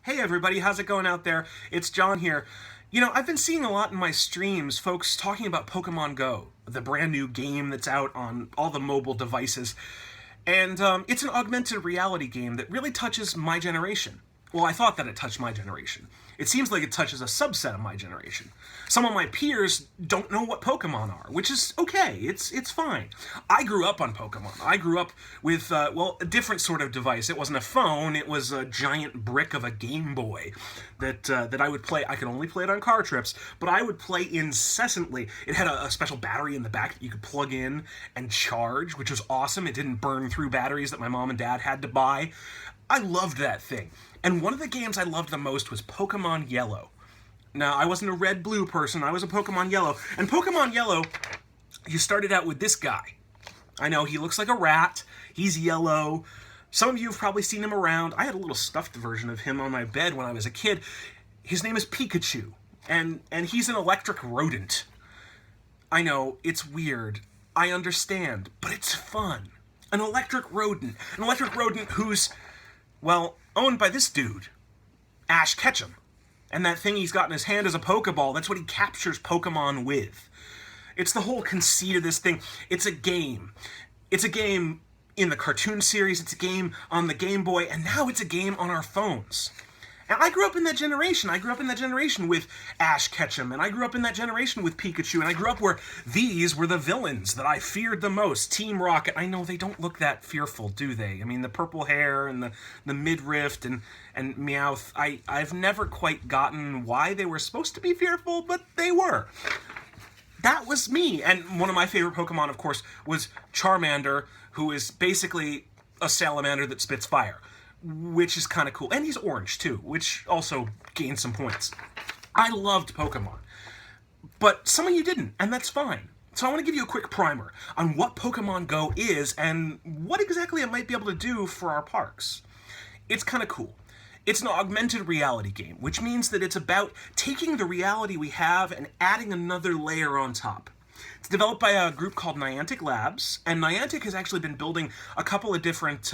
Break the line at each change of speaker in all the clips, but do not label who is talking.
Hey everybody, how's it going out there? It's John here. You know, I've been seeing a lot in my streams folks talking about Pokemon Go, the brand new game that's out on all the mobile devices. And it's an augmented reality game that really touches my generation. Well, I thought that it touched my generation. It seems like it touches a subset of my generation. Some of my peers don't know what Pokemon are, which is okay. It's fine. I grew up on Pokemon. I grew up with, a different sort of device. It wasn't a phone. It was a giant brick of a Game Boy that I would play. I could only play it on car trips, but I would play incessantly. It had a special battery in the back that you could plug in and charge, which was awesome. It didn't burn through batteries that my mom and dad had to buy. I loved that thing. And one of the games I loved the most was Pokemon Yellow. Now, I wasn't a red-blue person, I was a Pokemon Yellow. And Pokemon Yellow, you started out with this guy. I know, he looks like a rat, he's yellow. Some of you have probably seen him around. I had a little stuffed version of him on my bed when I was a kid. His name is Pikachu, and he's an electric rodent. I know, it's weird. I understand, but it's fun. An electric rodent who's, well, owned by this dude, Ash Ketchum. And that thing he's got in his hand is a Pokeball. That's what he captures Pokemon with. It's the whole conceit of this thing. It's a game. It's a game in the cartoon series. It's a game on the Game Boy. And now it's a game on our phones. And I grew up in that generation. I grew up in that generation with Ash Ketchum, and I grew up in that generation with Pikachu, and I grew up where these were the villains that I feared the most. Team Rocket. I know they don't look that fearful, do they? I mean, the purple hair and the midriff and Meowth. I've never quite gotten why they were supposed to be fearful, but they were. That was me. And one of my favorite Pokemon, of course, was Charmander, who is basically a salamander that spits fire, which is kind of cool. And he's orange, too, which also gains some points. I loved Pokemon, but some of you didn't, and that's fine. So I want to give you a quick primer on what Pokemon Go is and what exactly it might be able to do for our parks. It's kind of cool. It's an augmented reality game, which means that it's about taking the reality we have and adding another layer on top. It's developed by a group called Niantic Labs, and Niantic has actually been building a couple of different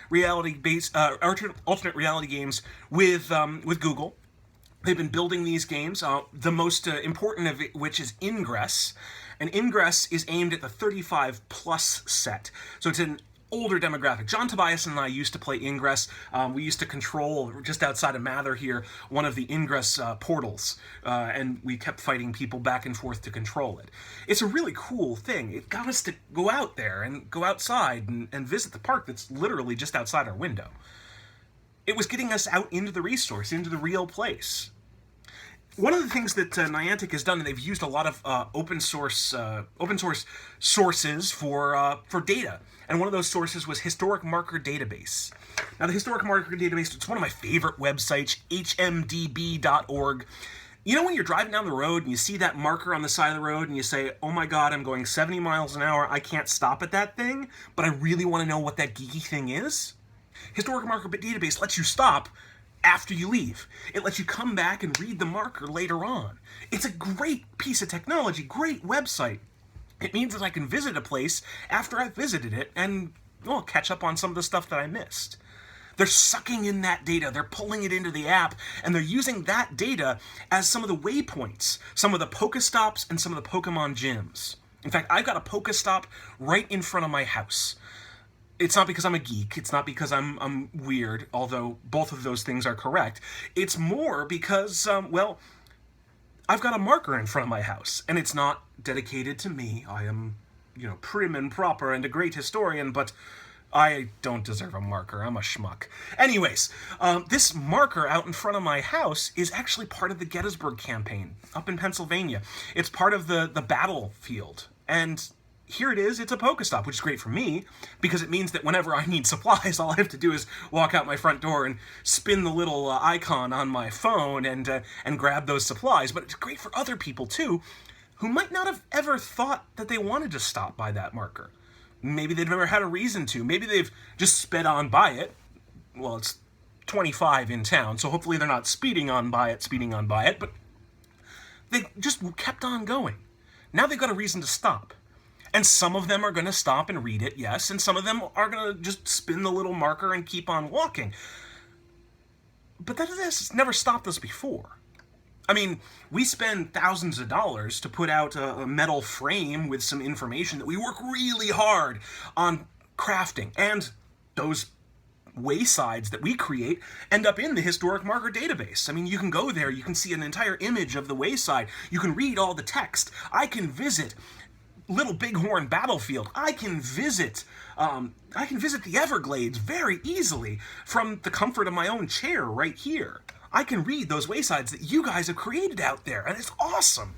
reality-based alternate reality games with Google. They've been building these games. The most important of it, which is Ingress, and Ingress is aimed at the 35-plus set. So it's an older demographic. John Tobias and I used to play Ingress. We used to control, just outside of Mather here, one of the Ingress portals, and we kept fighting people back and forth to control it. It's a really cool thing. It got us to go out there and go outside and visit the park that's literally just outside our window. It was getting us out into the resource, into the real place. One of the things that Niantic has done, and they've used a lot of open source sources for data. And one of those sources was Historic Marker Database. Now, the Historic Marker Database, it's one of my favorite websites, hmdb.org. You know when you're driving down the road and you see that marker on the side of the road and you say, oh my god, I'm going 70 miles an hour, I can't stop at that thing, but I really want to know what that geeky thing is? Historic Marker Database lets you stop after you leave. It lets you come back and read the marker later on. It's a great piece of technology, great website. It means that I can visit a place after I've visited it and, well, catch up on some of the stuff that I missed. They're sucking in that data, they're pulling it into the app, and they're using that data as some of the waypoints, some of the Pokestops, and some of the Pokemon gyms. In fact, I've got a Pokestop right in front of my house. It's not because I'm a geek, it's not because I'm weird, although both of those things are correct. It's more because, I've got a marker in front of my house, and it's not dedicated to me. I am, prim and proper and a great historian, but I don't deserve a marker. I'm a schmuck. Anyways, this marker out in front of my house is actually part of the Gettysburg campaign up in Pennsylvania. It's part of the battlefield, and here it is, it's a Pokestop, which is great for me, because it means that whenever I need supplies, all I have to do is walk out my front door and spin the little icon on my phone and grab those supplies. But it's great for other people, too, who might not have ever thought that they wanted to stop by that marker. Maybe they've never had a reason to. Maybe they've just sped on by it. Well, it's 25 in town, so hopefully they're not speeding on by it, but they just kept on going. Now they've got a reason to stop. And some of them are going to stop and read it, yes, and some of them are going to just spin the little marker and keep on walking. But that has never stopped us before. I mean, we spend thousands of dollars to put out a metal frame with some information that we work really hard on crafting, and those waysides that we create end up in the historic marker database. I mean, you can go there, you can see an entire image of the wayside, you can read all the text. I can visit Little Bighorn Battlefield. I can visit the Everglades very easily from the comfort of my own chair right here. I can read those waysides that you guys have created out there, and it's awesome.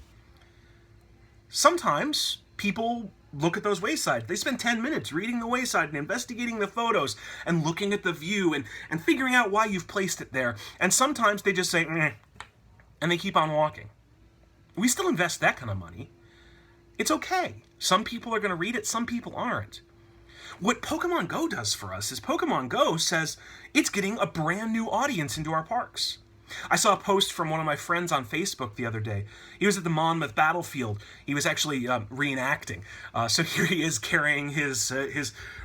Sometimes people look at those waysides. They spend 10 minutes reading the wayside and investigating the photos and looking at the view and figuring out why you've placed it there. And sometimes they just say, meh, and they keep on walking. We still invest that kind of money. It's okay. Some people are going to read it, some people aren't. What Pokemon Go does for us is Pokemon Go says it's getting a brand new audience into our parks. I saw a post from one of my friends on Facebook the other day. He was at the Monmouth Battlefield. He was actually reenacting. So here he is carrying his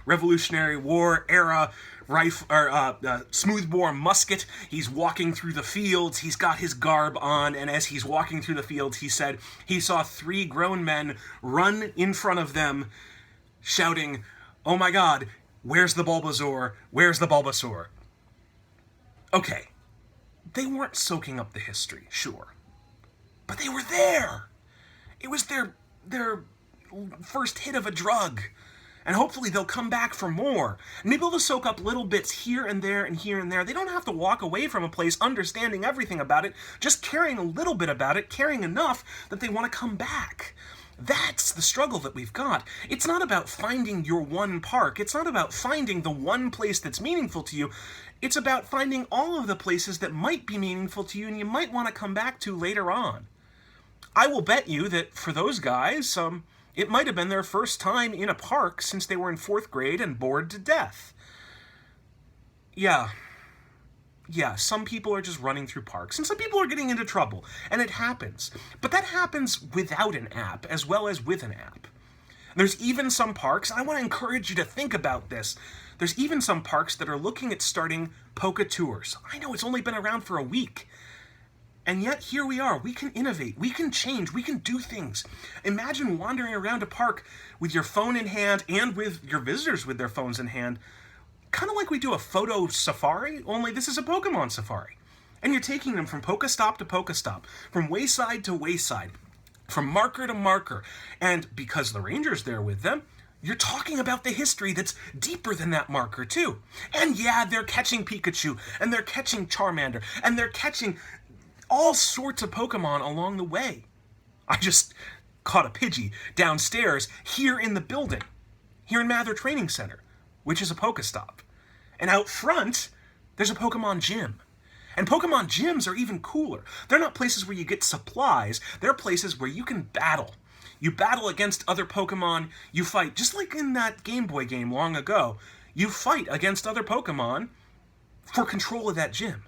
Revolutionary War era rifle or smoothbore musket. He's walking through the fields. He's got his garb on, and as he's walking through the fields, he said he saw 3 grown men run in front of them, shouting, "Oh my God, where's the Bulbasaur? Where's the Bulbasaur?" Okay. They weren't soaking up the history, sure. But they were there. It was their first hit of a drug. And hopefully they'll come back for more. And maybe they'll soak up little bits here and there and here and there. They don't have to walk away from a place understanding everything about it, just caring a little bit about it, caring enough that they want to come back. That's the struggle that we've got. It's not about finding your one park. It's not about finding the one place that's meaningful to you. It's about finding all of the places that might be meaningful to you and you might want to come back to later on. I will bet you that for those guys, it might have been their first time in a park since they were in 4th grade and bored to death. Yeah, some people are just running through parks, and some people are getting into trouble, and it happens. But that happens without an app as well as with an app. There's even some parks, and I want to encourage you to think about this, there's even some parks that are looking at starting Poké Tours. I know it's only been around for a week, and yet here we are. We can innovate, we can change, we can do things. Imagine wandering around a park with your phone in hand and with your visitors with their phones in hand, kind of like we do a photo safari, only this is a Pokemon safari. And you're taking them from Pokestop to Pokestop, from wayside to wayside, from marker to marker. And because the ranger's there with them, you're talking about the history that's deeper than that marker too. And yeah, they're catching Pikachu, and they're catching Charmander, and they're catching all sorts of Pokemon along the way. I just caught a Pidgey downstairs here in the building, here in Mather Training Center, which is a Pokestop. And out front, there's a Pokemon gym. And Pokemon gyms are even cooler. They're not places where you get supplies. They're places where you can battle. You battle against other Pokemon. You fight, just like in that Game Boy game long ago. You fight against other Pokemon for control of that gym,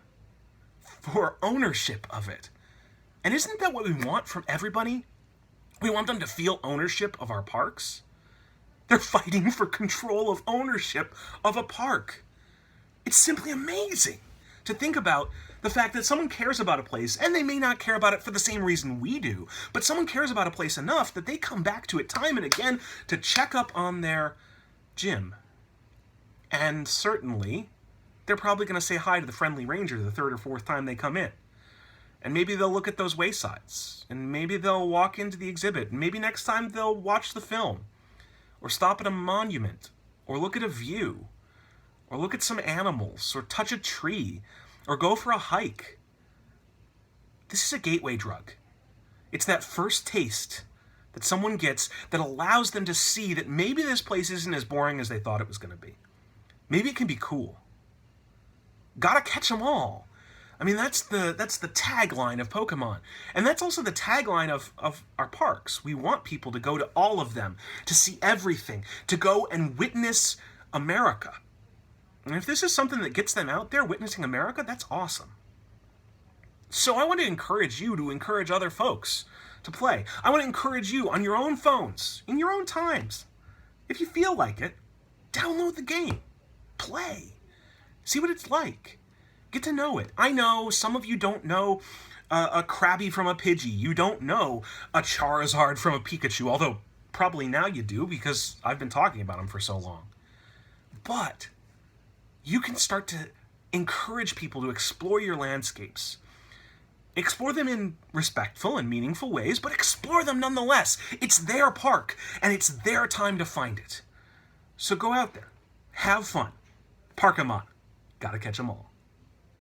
for ownership of it. And isn't that what we want from everybody? We want them to feel ownership of our parks. They're fighting for control of ownership of a park. It's simply amazing to think about the fact that someone cares about a place, and they may not care about it for the same reason we do, but someone cares about a place enough that they come back to it time and again to check up on their gym. And certainly, they're probably going to say hi to the friendly ranger the 3rd or 4th time they come in. And maybe they'll look at those waysides, and maybe they'll walk into the exhibit, and maybe next time they'll watch the film, or stop at a monument, or look at a view, or look at some animals, or touch a tree, or go for a hike. This is a gateway drug. It's that first taste that someone gets that allows them to see that maybe this place isn't as boring as they thought it was going to be. Maybe it can be cool. Gotta catch them all. I mean, that's the tagline of Pokemon. And that's also the tagline of our parks. We want people to go to all of them, to see everything, to go and witness America. And if this is something that gets them out there witnessing America, that's awesome. So I want to encourage you to encourage other folks to play. I want to encourage you on your own phones, in your own times. If you feel like it, download the game. Play. See what it's like. Get to know it. I know some of you don't know a Krabby from a Pidgey. You don't know a Charizard from a Pikachu, although probably now you do because I've been talking about them for so long. But you can start to encourage people to explore your landscapes. Explore them in respectful and meaningful ways, but explore them nonetheless. It's their park, and it's their time to find it. So go out there. Have fun. Park 'em on. Gotta catch 'em all.